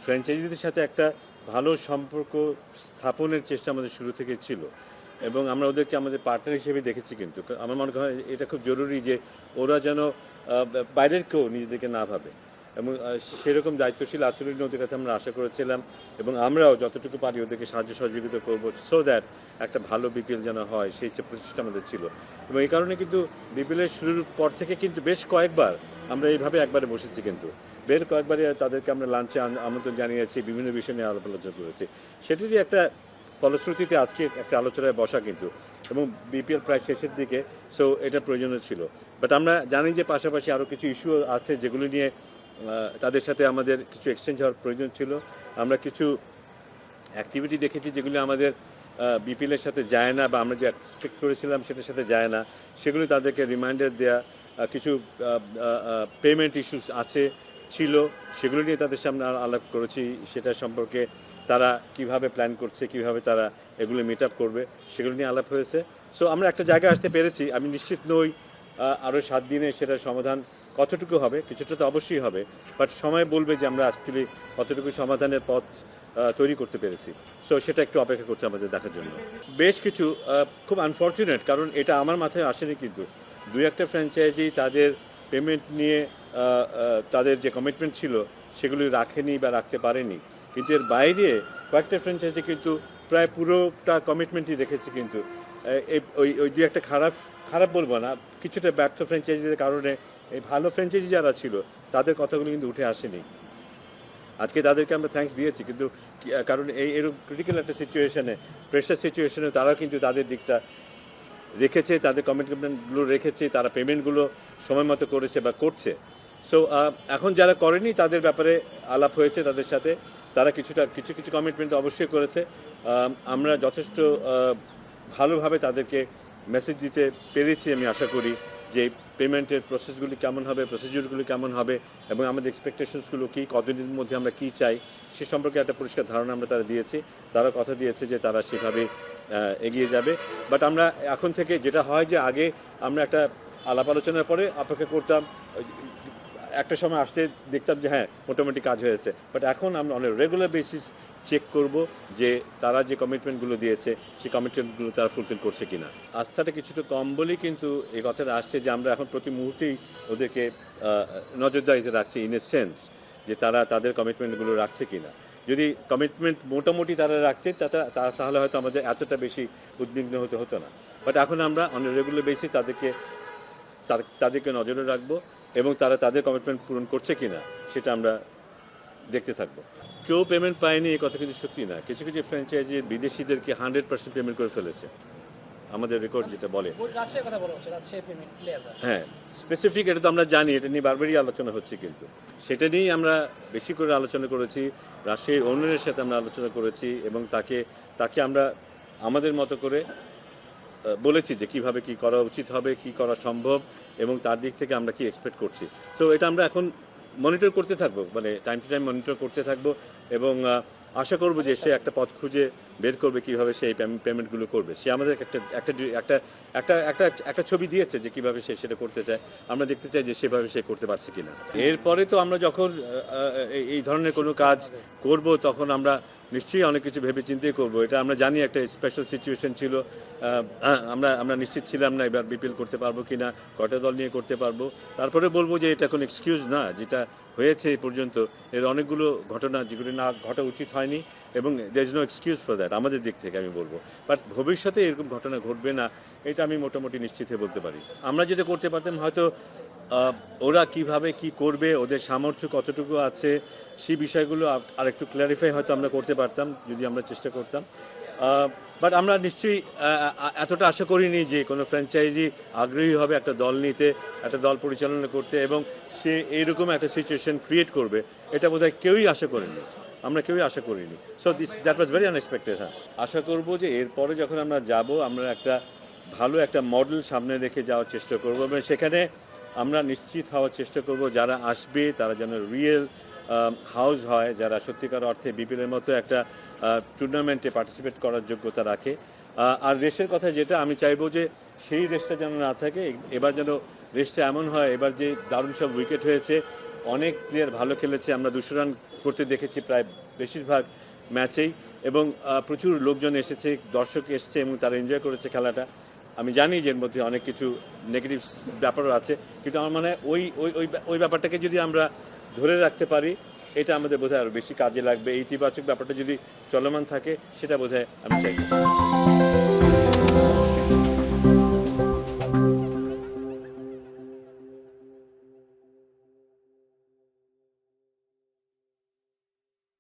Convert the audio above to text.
ফ্র্যাঞ্চাইজিদের সাথে একটা ভালো সম্পর্ক স্থাপনের চেষ্টা আমাদের শুরু থেকে ছিল এবং আমরা ওদেরকে আমাদের পার্টনার হিসেবে দেখেছি কিন্তু আমার মনে হয় এটা খুব জরুরি যে ওরা যেন বাইরের কেউ নিজেদেরকে না ভাবে এবং সেরকম দায়িত্বশীল আচরণ ওদের কাছে আমরা আশা করেছিলাম এবং আমরাও যতটুকু পারি ওদেরকে সাহায্য সহযোগিতা করবো সো দ্যাট একটা ভালো বিপিএল যেন হয় সেই প্রচেষ্টা আমাদের ছিল এবং এই কারণে কিন্তু বিপিএলের শুরুর পর থেকে কিন্তু বেশ কয়েকবার আমরা এইভাবে একবারে বসেছি কিন্তু কয়েকবারই তাদেরকে আমরা লাঞ্চে আমন্ত্রণ জানিয়েছি বিভিন্ন বিষয় নিয়ে আলাপ আলোচনা করেছি সেটারই একটা ফলশ্রুতিতে আজকে একটা আলোচনায় বসা কিন্তু এবং বিপিএল প্রায় শেষের দিকে সো এটা প্রয়োজনীয় ছিল বাট আমরা জানি যে পাশাপাশি আরও কিছু ইস্যু আছে যেগুলো নিয়ে তাদের সাথে আমাদের কিছু এক্সচেঞ্জ হওয়ার প্রয়োজন ছিল আমরা কিছু অ্যাক্টিভিটি দেখেছি যেগুলো আমাদের বিপিএলের সাথে যায় না বা আমরা যে এক্সপেক্ট করেছিলাম সেটার সাথে যায় না সেগুলো তাদেরকে রিমাইন্ডার দেয়া কিছু পেমেন্ট ইস্যুস আছে ছিল সেগুলো নিয়ে তাদের সামনে আলাপ করেছি সেটা সম্পর্কে তারা কিভাবে প্ল্যান করছে কিভাবে তারা এগুলো মিট আপ করবে সেগুলো নিয়ে আলাপ হয়েছে সো আমরা একটা জায়গায় আসতে পেরেছি আমি নিশ্চিত নই আরও 7 দিনে সেটার সমাধান কতটুকু হবে কিছুটা তো অবশ্যই হবে বাট সময় বলবে যে আমরা অ্যাকচুয়ালি কতটুকু সমাধানের পথ তৈরি করতে পেরেছি সো সেটা একটু অপেক্ষা করতে আমাদের দেখার জন্য বেশ কিছু খুব আনফর্চুনেট কারণ এটা আমার মাথায় আসেনি কিন্তু দুই একটা ফ্র্যাঞ্চাইজি তাদের পেমেন্ট নিয়ে তাদের যে কমিটমেন্ট ছিল সেগুলি রাখেনি বা রাখতে পারেনি কিন্তু এর বাইরে কয়েকটা ফ্র্যাঞ্চাইজি কিন্তু প্রায় পুরোটা কমিটমেন্টই রেখেছে কিন্তু ওই দুই একটা খারাপ বলবো না কিছুটা ব্যর্থ ফ্র্যাঞ্চাইজিদের কারণে এই ভালো ফ্র্যাঞ্চাইজি যারা ছিল তাদের কথাগুলো কিন্তু উঠে আসেনি আজকে তাদেরকে আমরা থ্যাঙ্কস দিয়েছি কিন্তু কারণ এরকম ক্রিটিক্যাল একটা সিচুয়েশনে প্রেশার সিচুয়েশনে তারাও কিন্তু তাদের দিকটা রেখেছে তাদের কমিটমেন্টগুলো রেখেছে তারা পেমেন্টগুলো সময় মতো করেছে বা করছে সো এখন যারা করেনি তাদের ব্যাপারে আলাপ হয়েছে তাদের সাথে তারা কিছু কমিটমেন্ট অবশ্যই করেছে আমরা যথেষ্ট ভালোভাবে তাদেরকে মেসেজ দিতে পেরেছি আমি আশা করি যে পেমেন্টের প্রসেসগুলি কেমন হবে প্রসিডিউরগুলি কেমন হবে এবং আমাদের এক্সপেকটেশনসগুলো কী কতদিনের মধ্যে আমরা কী চাই সে সম্পর্কে একটা পরিষ্কার ধারণা আমরা তারা দিয়েছি তারা কথা দিয়েছে যে তারা সেভাবে এগিয়ে যাবে বাট আমরা এখন থেকে যেটা হয় যে আগে আমরা একটা আলাপ আলোচনার পরে অপেক্ষা করতাম একটা সময় আসতে দেখতাম যে হ্যাঁ মোটামুটি কাজ হয়েছে বাট এখন আমরা অনেক রেগুলার বেসিস চেক করব যে তারা যে কমিটমেন্টগুলো দিয়েছে সেই কমিটমেন্টগুলো তারা ফুলফিল করছে কিনা আস্থাটা কিছুটা কম বলেই কিন্তু এই কথাটা আসছে যে আমরা এখন প্রতি মুহূর্তেই ওদেরকে নজরদারিতে রাখছি ইন এ সেন্স যে তারা তাদের কমিটমেন্টগুলো রাখছে কিনা যদি কমিটমেন্ট মোটামুটি তারা রাখতেন তাহলে হয়তো আমাদের এতটা বেশি উদ্বিগ্ন হতো না বাট এখন আমরা অন রেগুলার বেসিস তাদেরকে নজরে রাখবো এবং তারা তাদের কমিটমেন্ট পূরণ করছে কিনা সেটা আমরা দেখতে থাকবো কেউ পেমেন্ট পায়নি এই কথা কিন্তু সত্যি না কিছু ফ্র্যাঞ্চাইজি বিদেশিদেরকে 100% পেমেন্ট করে ফেলেছে আমাদের রেকর্ড যেটা বলে হ্যাঁ স্পেসিফিক এটা তো আমরা জানি এটা নিয়ে বারবারই আলোচনা হচ্ছে কিন্তু সেটা নিয়েই আমরা বেশি করে আলোচনা করেছি রাজশাহীর ওনারের সাথে আমরা আলোচনা করেছি এবং তাকে আমরা আমাদের মতো করে বলেছি যে কিভাবে কি করা উচিত হবে কি করা সম্ভব এবং তার দিক থেকে আমরা কি এক্সপেক্ট করছি সো এটা আমরা এখন মনিটর করতে থাকবো মানে টাইম টু টাইম মনিটর করতে থাকবো এবং আশা করবো যে সে একটা পথ খুঁজে বের করবে কিভাবে সে এই পেমেন্টগুলো করবে সে আমাদের একটা ছবি দিয়েছে যে কিভাবে সে সেটা করতে চায় আমরা দেখতে চাই যে সেভাবে সে করতে পারছে কিনা এরপরে তো আমরা যখন এই ধরনের কোনো কাজ করব তখন আমরা নিশ্চয়ই অনেক কিছু ভেবে চিন্তেই করবো এটা আমরা জানি একটা স্পেশাল সিচুয়েশন ছিল আমরা নিশ্চিত ছিলাম না এবার বিপিএল করতে পারবো কি না কয়টা দল নিয়ে করতে পারবো তারপরে বলবো যে এটা কোনো এক্সকিউজ না যেটা হয়েছে এই পর্যন্ত এর অনেকগুলো ঘটনা যেগুলো না ঘটা উচিত হয়নি এবং there is no excuse for that আমাদের দিক থেকে আমি বলবো বাট ভবিষ্যতে এরকম ঘটনা ঘটবে না এটা আমি মোটামুটি নিশ্চিত হয়ে বলতে পারি আমরা যেটা করতে পারতাম হয়তো ওরা কিভাবে কি করবে ওদের সামর্থ্য কতটুকু আছে সেই বিষয়গুলো আর একটু ক্ল্যারিফাই হয়তো আমরা করতে পারতাম যদি আমরা চেষ্টা করতাম বাট আমরা নিশ্চয়ই এতটা আশা করিনি যে কোনো ফ্র্যাঞ্চাইজি আগ্রহী হবে একটা দল নিতে একটা দল পরিচালনা করতে এবং সে এইরকম একটা সিচুয়েশন ক্রিয়েট করবে এটা বোধহয় কেউই আশা করেনি আমরা কেউই আশা করিনি so that was very unexpected হ্যাঁ আশা করবো যে এরপরে যখন আমরা যাব আমরা একটা ভালো একটা মডেল সামনে রেখে যাওয়ার চেষ্টা করবো এবং সেখানে আমরা নিশ্চিত হওয়ার চেষ্টা করব যারা আসবে তারা যেন রিয়েল হাউস হয় যারা সত্যিকার অর্থে বিপিএলের মতো একটা টুর্নামেন্টে পার্টিসিপেট করার যোগ্যতা রাখে আর রেসের কথা যেটা আমি চাইবো যে সেই রেসটা যেন না থাকে এবার যেন রেসটা এমন হয় এবার যে দারুণ সব উইকেট হয়েছে অনেক প্লেয়ার ভালো খেলেছে, আমরা 200 রান করতে দেখেছি প্রায় বেশিরভাগ ম্যাচেই, এবং প্রচুর লোকজন এসেছে, দর্শক এসেছে এবং তারা এনজয় করেছে খেলাটা। আমি জানি যে এর মধ্যে অনেক কিছু নেগেটিভ ব্যাপারও আছে, কিন্তু আমার মনে হয় ওই ওই ওই ওই ব্যাপারটাকে যদি আমরা ধরে রাখতে পারি, এটা আমাদের বোধহয় আরও বেশি কাজে লাগবে। এই ইতিবাচক ব্যাপারটা যদি চলমান থাকে, সেটা বোধহয় আমি চাই।